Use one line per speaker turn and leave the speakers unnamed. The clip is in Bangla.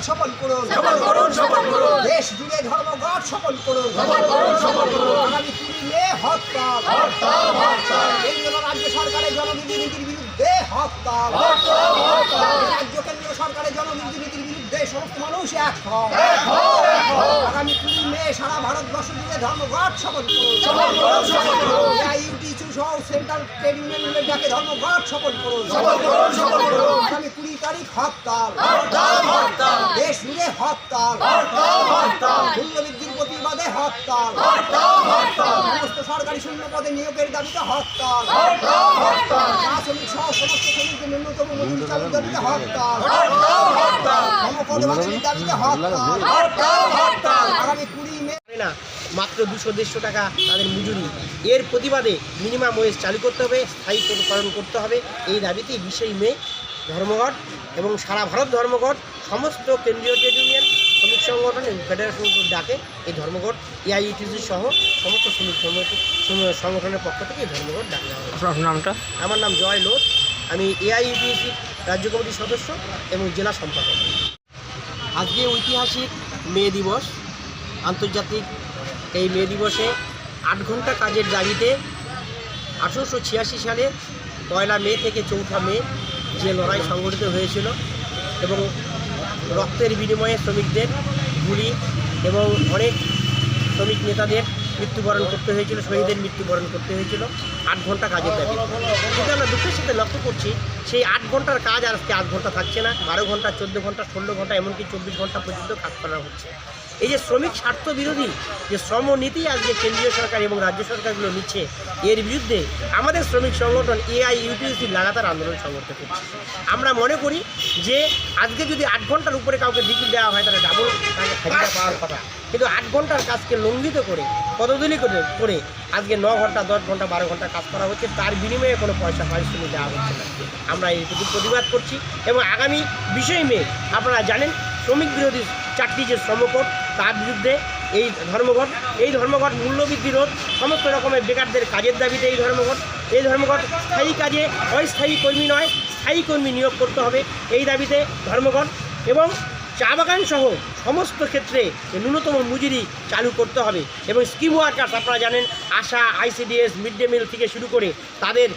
সফল করুন, দেশ জুড়ে ধর্মঘট সফল করুন। আগামী 20 মে হরতাল, কেন্দ্র রাজ্য সরকারের জনবিরোধী নীতির বিরুদ্ধে হরতাল, রাজ্য কেন্দ্রীয় সরকারের জনবিরোধী নীতির বিরুদ্ধে সমস্ত মানুষ এক হন। আগামী 20 মে সারা ভারতবর্ষ জুড়ে ধর্মঘট সফল করুন। ইউটিসি সহ সেন্ট্রাল ট্রেড ইউনিয়নের ডাকে ধর্মঘট সফল করুন। আগামী 20 তারিখ হরতাল, দেশ জুড়ে হরতাল, মূল্যবৃদ্ধির প্রতিবাদে হরতাল, সমস্ত সরকারি শূন্য পদে নিয়োগের দাবিতে হরতাল, শ্রমিক সহ সমস্ত শ্রমিকদের ন্যূনতম মজুরি চালুর দাবিতে হরতাল, কর্মপদবাদের দাবিতে হরতাল। আগামী 20 মে
না মাত্র 200-150 টাকা তাদের মজুরি, এর প্রতিবাদে মিনিমাম ওয়েজ চালু করতে হবে, স্থায়ীকরণ করতে হবে। এই দাবিতেই 20 মে ধর্মঘট এবং সারা ভারত ধর্মঘট, সমস্ত কেন্দ্রীয় ট্রেড ইউনিয়ন, শ্রমিক সংগঠন এবং ফেডারেশন ডাকে এই ধর্মঘট এআইইউটিসি সহ সমস্ত শ্রমিক সংগঠনের পক্ষ থেকে এই ধর্মঘট ডাকা হবে।
আপনার নামটা?
আমার নাম জয় লোধ, আমি এআইইউটিসি রাজ্য কমিটির সদস্য এবং জেলা সম্পাদক। আজকে ঐতিহাসিক মে দিবস, আন্তর্জাতিক এই মে দিবসে 8 ঘন্টা কাজের দাবিতে 1886 সালে 1 মে থেকে 4 মে যে লড়াই সংগঠিত হয়েছিল এবং রক্তের বিনিময়ে শ্রমিকদের গুলি এবং অনেক শ্রমিক নেতাদের মৃত্যুবরণ করতে হয়েছিল, শহীদের মৃত্যুবরণ করতে হয়েছিল 8 ঘন্টা কাজের দাবি। কিন্তু আমরা দুঃখের সাথে লক্ষ্য করছি সেই 8 ঘন্টার কাজ আর আজকে 8 ঘন্টা থাকছে না, 12 ঘন্টা, 14 ঘন্টা, 16 ঘন্টা, এমনকি 24 ঘন্টা পর্যন্ত কাজ করা হচ্ছে। এই যে শ্রমিক স্বার্থ বিরোধী যে শ্রমনীতি আজকে কেন্দ্রীয় সরকার এবং রাজ্য সরকারগুলো নিচ্ছে, এর বিরুদ্ধে আমাদের শ্রমিক সংগঠন এআইইউটিসি লাগাতার আন্দোলন সংগঠিত করছে। আমরা মনে করি যে আজকে যদি 8 ঘন্টার উপরে কাউকে ডিগ্রি দেওয়া হয় তাহলে ডাবল তাকে হাজিরা পাওয়ার কথা, কিন্তু 8 ঘন্টার কাজকে লঙ্ঘিত করে পদদলি করে আজকে 9 ঘন্টা, 10 ঘন্টা, 12 ঘন্টা কাজ করা হচ্ছে, তার বিনিময়ে কোনো পয়সা পারিশ্রমিক দেওয়া হচ্ছে না। আমরা এই প্রতিবাদ করছি এবং আগামী 20 মে আপনারা জানেন শ্রমিক বিরোধী 4টি যে শ্রমকোড, তার বিরুদ্ধে এই ধর্মঘট মূল্যবৃদ্ধি রোধ, সমস্ত রকমের বেকারদের কাজের দাবিতে এই ধর্মঘট স্থায়ী কাজে অস্থায়ী কর্মী নয়, স্থায়ী কর্মী নিয়োগ করতে হবে, এই দাবিতে ধর্মঘট এবং চা বাগান সহ সমস্ত ক্ষেত্রে ন্যূনতম মজুরি চালু করতে হবে এবং স্কিম ওয়ার্কার্স আপনারা জানেন আশা, আইসিডিএস, মিড ডে মিল থেকে শুরু করে তাদের